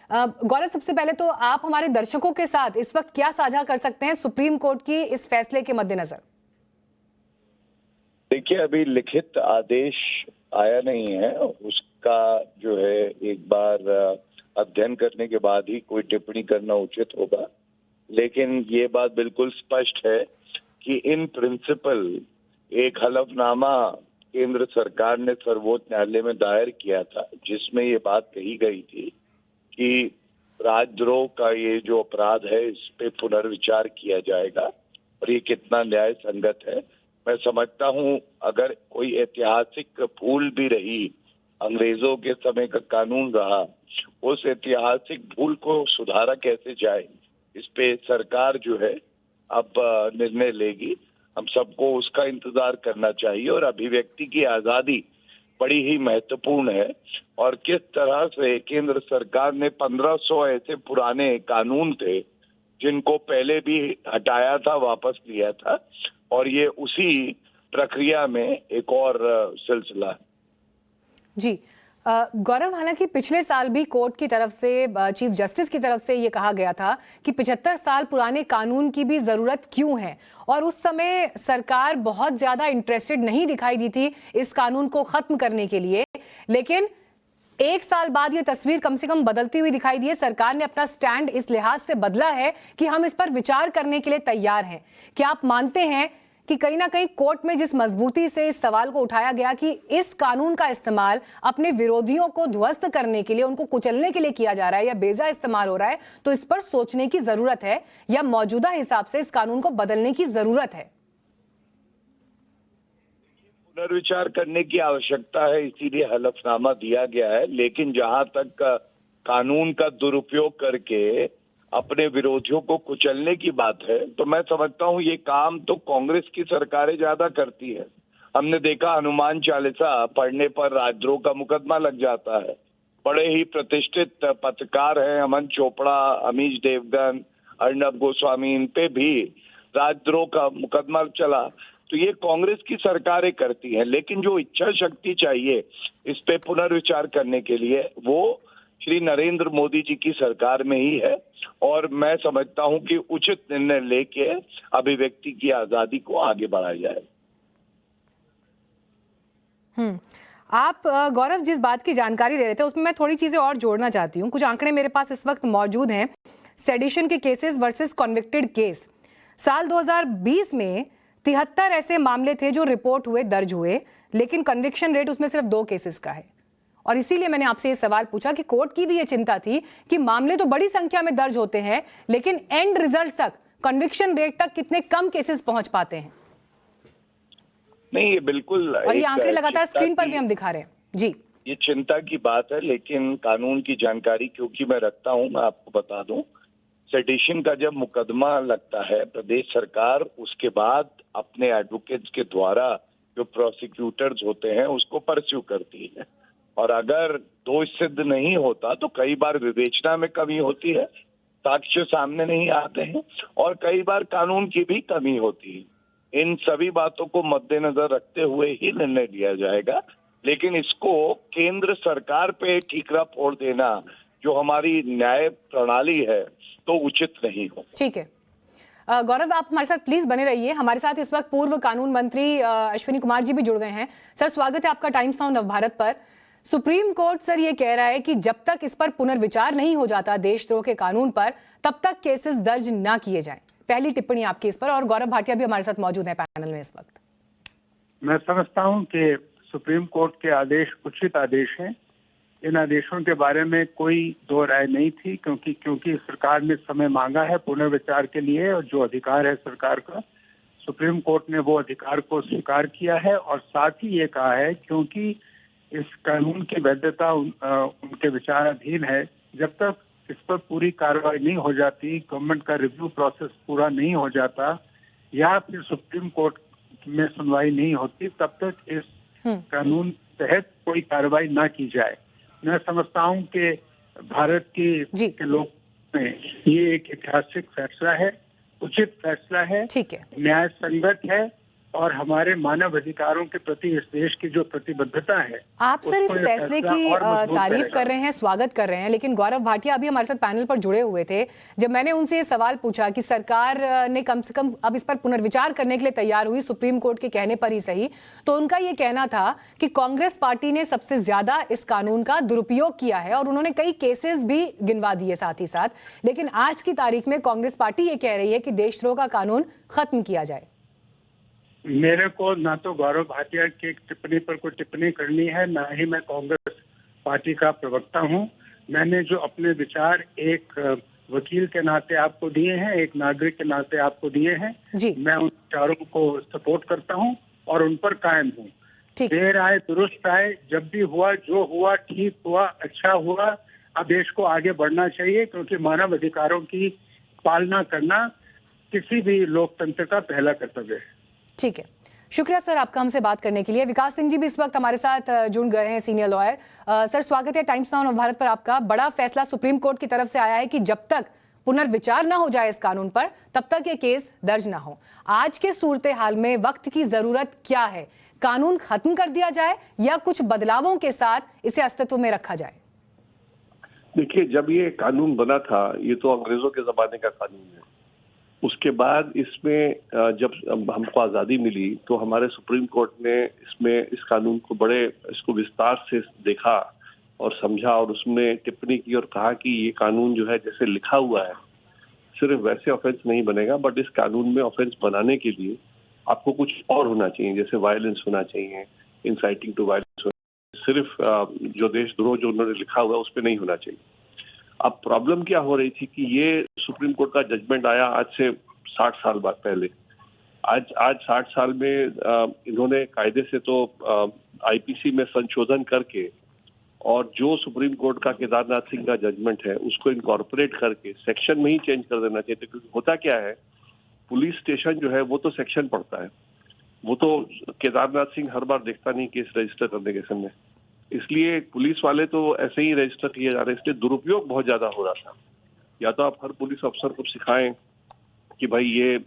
गौरव, सबसे पहले तो आप हमारे दर्शकों के साथ इस वक्त क्या साझा कर सकते हैं सुप्रीम कोर्ट की इस फैसले के मद्देनजर? देखिए, अभी लिखित आदेश आया नहीं है। उसका जो है एक बार अध्ययन करने के बाद ही कोई टिप्पणी करना उचित होगा। लेकिन ये बात बिल्कुल स्पष्ट है कि इन प्रिंसिपल एक हलफनामा केंद्र सरकार ने सर्वोच्च न्यायालय में दायर किया था, जिसमें ये बात कही गई थी कि राजद्रोह का ये जो अपराध है इस पे पुनर्विचार किया जाएगा और ये कितना न्याय संगत है। मैं समझता हूं अगर कोई ऐतिहासिक भूल भी रही, अंग्रेजों के समय का कानून रहा, उस ऐतिहासिक भूल को सुधारा कैसे जाए, इस पे सरकार जो है अब निर्णय लेगी। हम सबको उसका इंतजार करना चाहिए और अभिव्यक्ति की आजादी बड़ी ही महत्वपूर्ण है। और किस तरह से केंद्र सरकार ने 1500 ऐसे पुराने कानून थे जिनको पहले भी हटाया था, वापस लिया था, और ये उसी प्रक्रिया में एक और सिलसिला है। जी गौरव, हालांकि पिछले साल भी कोर्ट की तरफ से, चीफ जस्टिस की तरफ से ये कहा गया था कि 75 साल पुराने कानून की भी जरूरत क्यों है, और उस समय सरकार बहुत ज्यादा इंटरेस्टेड नहीं दिखाई दी थी इस कानून को खत्म करने के लिए। लेकिन एक साल बाद ये तस्वीर कम से कम बदलती हुई दिखाई दी है। सरकार ने अपना स्टैंड इस लिहाज से बदला है कि हम इस पर विचार करने के लिए तैयार हैं। क्या आप मानते हैं कि कहीं ना कहीं कोर्ट में जिस मजबूती से इस सवाल को उठाया गया कि इस कानून का इस्तेमाल अपने विरोधियों को ध्वस्त करने के लिए, उनको कुचलने के लिए किया जा रहा है या बेजा इस्तेमाल हो रहा है, तो इस पर सोचने की जरूरत है या मौजूदा हिसाब से इस कानून को बदलने की जरूरत है? पुनर्विचार करने की आवश्यकता है, इसीलिए हलफनामा दिया गया है। लेकिन जहां तक कानून का दुरुपयोग करके अपने विरोधियों को कुचलने की बात है, तो मैं समझता हूं ये काम तो कांग्रेस की सरकारें ज्यादा करती है। हमने देखा हनुमान चालीसा पढ़ने पर राजद्रोह का मुकदमा लग जाता है। बड़े ही प्रतिष्ठित पत्रकार हैं अमन चोपड़ा, अमीश देवगन, अर्नब गोस्वामी, इन पे भी राजद्रोह का मुकदमा चला। तो ये कांग्रेस की सरकारें करती हैं। लेकिन जो इच्छा शक्ति चाहिए इस पे पुनर्विचार करने के लिए, वो श्री नरेंद्र मोदी जी की सरकार में ही है। और मैं समझता हूं कि उचित निर्णय लेके अभिव्यक्ति की आजादी को आगे बढ़ाया जाए। आप गौरव जिस बात की जानकारी दे रहे थे उसमें मैं थोड़ी चीजें और जोड़ना चाहती हूँ। कुछ आंकड़े मेरे पास इस वक्त मौजूद हैं। सेडिशन के केसेस वर्सेस कन्विक्टेड केस, साल 2020 में 73 ऐसे मामले थे जो रिपोर्ट हुए, दर्ज हुए, लेकिन कन्विक्शन रेट उसमें सिर्फ 2 केसेस का है। और इसीलिए मैंने आपसे ये सवाल पूछा कि कोर्ट की भी ये चिंता थी कि मामले तो बड़ी संख्या में दर्ज होते हैं, लेकिन एंड रिजल्ट तक, कन्विक्शन रेट तक कितने कम केसेस पहुंच पाते हैं। नहीं, ये बिल्कुल, और ये आंकड़े लगातार स्क्रीन पर भी हम दिखा रहे हैं। जी, ये चिंता की बात है। लेकिन कानून की जानकारी क्योंकि मैं रखता हूं, मैं आपको बता दूं, सेडिशन का जब मुकदमा लगता है, प्रदेश सरकार उसके बाद अपने एडवोकेट्स के द्वारा जो प्रोसिक्यूटर्स होते हैं उसको परस्यू करती है। और अगर दोष सिद्ध नहीं होता तो कई बार विवेचना में कमी होती है, साक्ष्य सामने नहीं आते हैं, और कई बार कानून की भी कमी होती है। इन सभी बातों को मद्देनजर रखते हुए ही निर्णय लिया जाएगा। लेकिन इसको केंद्र सरकार पे ठीकरा फोड़ देना, जो हमारी न्याय प्रणाली है, तो उचित नहीं हो। ठीक है गौरव, आप हमारे साथ प्लीज बने रहिए। हमारे साथ इस वक्त पूर्व कानून मंत्री अश्विनी कुमार जी भी जुड़ गए हैं। सर, स्वागत है आपका टाइम्स नाउ नवभारत पर। सुप्रीम कोर्ट सर ये कह रहा है कि जब तक इस पर पुनर्विचार नहीं हो जाता देशद्रोह के कानून पर, तब तक केसेस दर्ज ना किए जाएं। पहली टिप्पणी आपकी इस पर। और गौरव भाटिया भी हमारे साथ मौजूद है पैनल में इस वक्त। मैं समझता हूं कि सुप्रीम कोर्ट के आदेश उचित आदेश हैं। इन आदेशों के बारे में कोई दो राय नहीं थी, क्योंकि सरकार ने समय मांगा है पुनर्विचार के लिए, और जो अधिकार है सरकार का, सुप्रीम कोर्ट ने वो अधिकार को स्वीकार किया है। और साथ ही ये कहा है क्योंकि इस कानून की वैधता उनके विचाराधीन है, जब तक इस पर पूरी कार्रवाई नहीं हो जाती, गवर्नमेंट का रिव्यू प्रोसेस पूरा नहीं हो जाता, या फिर सुप्रीम कोर्ट में सुनवाई नहीं होती, तब तक इस कानून तहत कोई कार्रवाई ना की जाए। मैं समझता हूं कि भारत के लोग में ये एक ऐतिहासिक फैसला है, उचित फैसला है, ठीक है, न्याय संगत है, और हमारे मानव अधिकारों के प्रति इस देश की जो प्रतिबद्धता है, आप सर इस उसको ये फैसले फैसला की और मजबूत तारीफ करेगा। कर रहे हैं, स्वागत कर रहे हैं, लेकिन गौरव भाटिया अभी हमारे साथ पैनल पर जुड़े हुए थे। जब मैंने उनसे ये सवाल पूछा कि सरकार ने कम से कम अब इस पर पुनर्विचार करने के लिए तैयार हुई, सुप्रीम कोर्ट के कहने पर ही सही, तो उनका ये कहना था कि कांग्रेस पार्टी ने सबसे ज्यादा इस कानून का दुरुपयोग किया है और उन्होंने कई केसेस भी गिनवा दिए साथ ही साथ। लेकिन आज की तारीख में कांग्रेस पार्टी ये कह रही है कि देशद्रोह का कानून खत्म किया जाए। मेरे को ना तो गौरव भाटिया की टिप्पणी पर कोई टिप्पणी करनी है, ना ही मैं कांग्रेस पार्टी का प्रवक्ता हूं। मैंने जो अपने विचार एक वकील के नाते आपको दिए हैं, एक नागरिक के नाते आपको दिए हैं, जी। मैं उन विचारों को सपोर्ट करता हूं और उन पर कायम हूं। ठीक। देर आए दुरुस्त आए, जब भी हुआ जो हुआ ठीक हुआ, अच्छा हुआ। अब देश को आगे बढ़ना चाहिए, क्योंकि मानव अधिकारों की पालना करना किसी भी लोकतंत्र का पहला कर्तव्य है। ठीक है, शुक्रिया सर आपका हमसे बात करने के लिए। विकास सिंह जी भी इस वक्त हमारे साथ जुड़ गए हैं, सीनियर लॉयर। सर स्वागत है टाइम्स नाउ भारत पर आपका। बड़ा फैसला सुप्रीम कोर्ट की तरफ से आया है कि जब तक पुनर्विचार ना हो जाए इस कानून पर, तब तक ये केस दर्ज ना हो। आज के सूरत हाल में वक्त की जरूरत क्या है? कानून खत्म कर दिया जाए या कुछ बदलावों के साथ इसे अस्तित्व में रखा जाए? देखिए, जब ये कानून बना था, ये तो अंग्रेजों के जमाने का कानून है। उसके बाद इसमें जब हमको आज़ादी मिली तो हमारे सुप्रीम कोर्ट ने इस कानून को इसको विस्तार से देखा और समझा और उसमें टिप्पणी की और कहा कि ये कानून जो है जैसे लिखा हुआ है, सिर्फ वैसे ऑफेंस नहीं बनेगा, बट इस कानून में ऑफेंस बनाने के लिए आपको कुछ और होना चाहिए, जैसे वायलेंस होना चाहिए, इंसाइटिंग टू वायलेंस, सिर्फ जो देशद्रोह जो उन्होंने लिखा हुआ है उस पर नहीं होना चाहिए। अब प्रॉब्लम क्या हो रही थी कि ये सुप्रीम कोर्ट का जजमेंट आया आज से 60 साल बाद पहले। आज 60 साल में इन्होंने कायदे से तो आईपीसी में संशोधन करके और जो सुप्रीम कोर्ट का केदारनाथ सिंह का जजमेंट है उसको इनकॉर्पोरेट करके सेक्शन में ही चेंज कर देना चाहिए। क्योंकि होता क्या है, पुलिस स्टेशन जो है वो तो सेक्शन पढ़ता है, वो तो केदारनाथ सिंह हर बार देखता नहीं केस रजिस्टर करने के समय, इसलिए पुलिस वाले तो ऐसे ही रजिस्टर किए जा रहे हैं। इसलिए दुरुपयोग बहुत ज्यादा हो रहा था। या तो आप हर पुलिस अफसर को सिखाएं कि भाई ये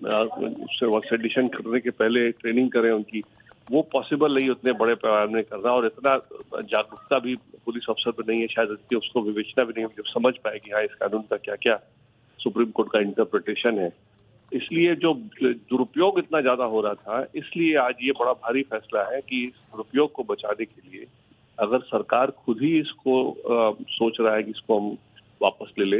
सेडिशन करने के पहले ट्रेनिंग करें उनकी, वो पॉसिबल नहीं उतने बड़े पैमाने में करना, और इतना जागरूकता भी पुलिस अफसर पर नहीं है शायद, इसलिए उसको विवेचना भी नहीं है जब समझ पाए कि हाँ इस कानून का क्या क्या सुप्रीम कोर्ट का इंटरप्रिटेशन है। इसलिए जो दुरुपयोग इतना ज्यादा हो रहा था, इसलिए आज ये बड़ा भारी फैसला है कि इस दुरुपयोग को बचाने के लिए अगर सरकार खुद ही इसको सोच रहा है कि इसको हम वापस ले ले,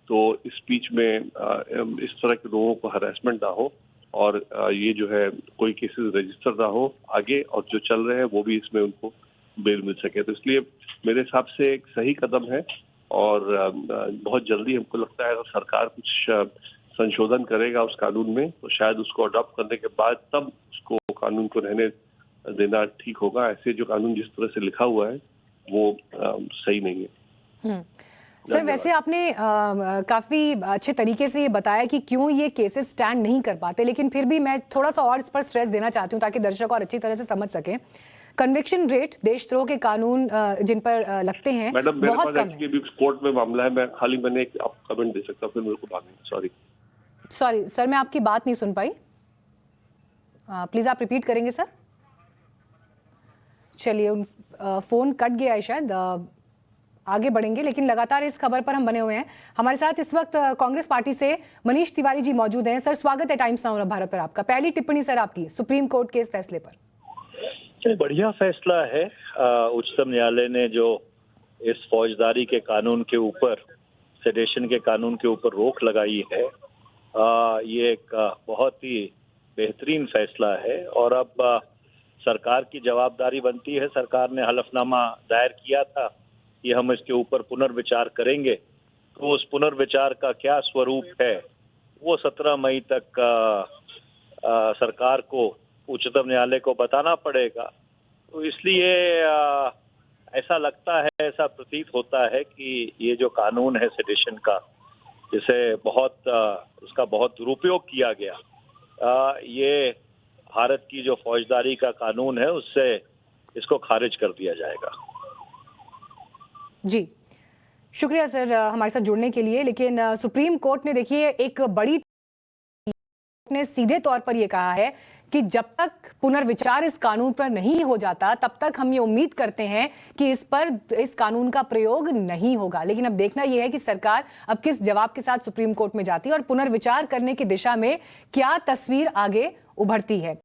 तो इस बीच में इस तरह के लोगों को हरासमेंट ना हो और ये जो है कोई केसेस रजिस्टर ना हो आगे, और जो चल रहे हैं वो भी इसमें उनको बेल मिल सके। तो इसलिए मेरे हिसाब से एक सही कदम है और बहुत जल्दी हमको लगता है अगर सरकार कुछ संशोधन करेगा उस कानून में तो शायद उसको अडॉप्ट करने के बाद तब उसको कानून को रहने देना ठीक होगा। ऐसे जो कानून जिस तरह से लिखा हुआ है वो सही नहीं है। सर वैसे आपने काफी अच्छे तरीके से ये बताया कि क्यों ये केसेस स्टैंड नहीं कर पाते, लेकिन फिर भी मैं थोड़ा सा और इस पर स्ट्रेस देना चाहती हूँ ताकि दर्शक और अच्छी तरह से समझ सकें। कन्विक्शन रेट देशद्रोह के कानून जिन पर लगते हैं मैडम, मेरे बहुत पास कम है। एक्चुअली कोर्ट में मामला है, मैंने एक कमेंट दे सकता हूँ, फिर मेरे को भागना। सॉरी सर, मैं आपकी बात नहीं सुन पाई, प्लीज आप रिपीट करेंगे सर। चलिए फोन कट गया है शायद, आगे बढ़ेंगे, लेकिन लगातार इस खबर पर हम बने हुए हैं। हमारे साथ इस वक्त कांग्रेस पार्टी से मनीष तिवारी जी मौजूद हैं। सर स्वागत है टाइम्स नाउ भारत पर आपका। पहली टिप्पणी सर आपकी सुप्रीम कोर्ट के इस फैसले पर। बढ़िया फैसला है। उच्चतम न्यायालय ने जो इस फौजदारी के कानून के ऊपर, सेडेशन के कानून के ऊपर रोक लगाई है, ये एक बहुत ही बेहतरीन फैसला है। और अब सरकार की जवाबदारी बनती है, सरकार ने हलफनामा दायर किया था कि हम इसके ऊपर पुनर्विचार करेंगे, तो उस पुनर्विचार का क्या स्वरूप है वो 17 मई तक सरकार को, उच्चतम न्यायालय को बताना पड़ेगा। तो इसलिए ऐसा लगता है, ऐसा प्रतीत होता है कि ये जो कानून है सेडिशन का, जिसे उसका बहुत दुरुपयोग किया गया, ये भारत की जो फौजदारी का कानून है उससे इसको खारिज कर दिया जाएगा। जी शुक्रिया सर हमारे साथ जुड़ने के लिए। लेकिन सुप्रीम कोर्ट ने देखिए एक बड़ी ने सीधे तौर पर यह कहा है कि जब तक पुनर्विचार इस कानून पर नहीं हो जाता तब तक हम ये उम्मीद करते हैं कि इस कानून का प्रयोग नहीं होगा। लेकिन अब देखना यह है कि सरकार अब किस जवाब के साथ सुप्रीम कोर्ट में जाती है और पुनर्विचार करने की दिशा में क्या तस्वीर आगे उभरती है।